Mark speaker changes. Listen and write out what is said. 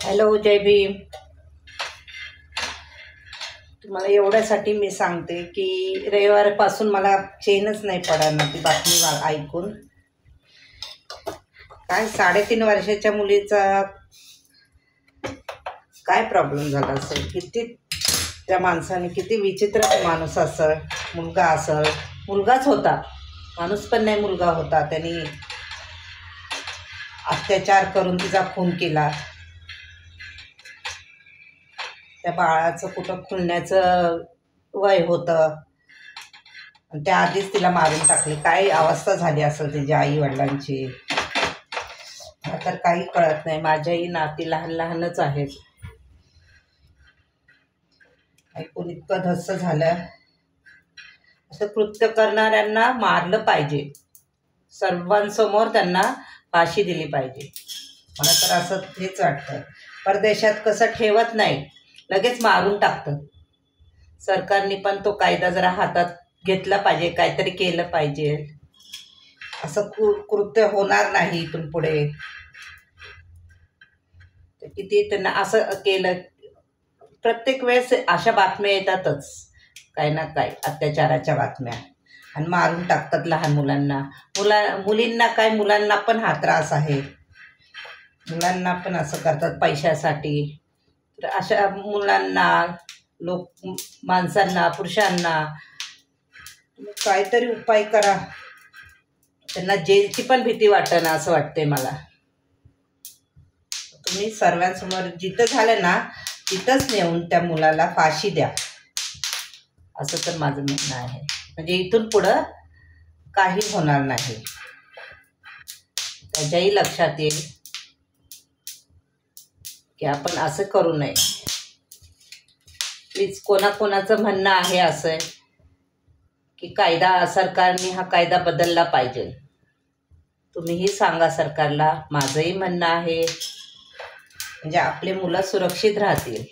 Speaker 1: Hello, जय भीम. तुम्हाला एवढ्यासाठी मी सांगते की रविवारपासून मला चेनच नाही पडणार ती बातमी ऐकून. काय 3.5 वर्षाच्या मुलीचा काय प्रॉब्लेम झाला असेल, किती त्या माणसाने, किती विचित्र माणूस असेल, मुलगा असेल, मुलगाच होता, माणूस पण नाही मुलगा होता. त्यांनी अत्याचार करून तिचा खून केला. त्या बाळाचं कुठं खुलण्याचं वय होतं आणि त्या आधीच तिला मारून टाकले. काय अवस्था झाली असेल तिच्या आई वडिलांची, तर काही कळत नाही. माझ्याही नाती लहान लहानच आहेत. ऐकून इतकं धस्स झालं. असं कृत्य करणाऱ्यांना मारलं पाहिजे, सर्वांसमोर त्यांना फाशी दिली पाहिजे. मला तर असं हेच वाटतं. परदेशात कसं ठेवत नाही, लगेच मारून टाकतं. सरकारने पण तो कायदा जरा हातात घेतला पाहिजे, काहीतरी केलं पाहिजे. असं कृत्य होणार नाही इथून पुढे. किती त्यांना असं केलं, प्रत्येक वेळेस अशा बातम्या येतातच, काही ना काही अत्याचाराच्या बातम्या, आणि मारून टाकतात लहान मुलांना. मुलींना काय, मुलांना पण हा त्रास आहे. मुलांना पण असं करतात पैशासाठी. तर अशा मुलांना, माणसांना, पुरुषांना काहीतरी उपाय करा. त्यांना जेलची पण भीती वाटेना असं वाटते मला. तुम्ही सर्वांसमोर जिथं झालं ना तिथंच नेऊन त्या मुलाला फाशी द्या, असं तर माझं म्हणणं आहे. म्हणजे इथून पुढं काही होणार नाही. त्याच्याही लक्षात येईल की आपण असं करू नये. प्लीज, कोणाकोणाचं म्हणणं आहे असं की सरकारने हा कायदा बदलला पाहिजे, तुम्हीही सांगा सरकारला. माझंही म्हणणं आहे, म्हणजे आपले मुलं सुरक्षित राहतील.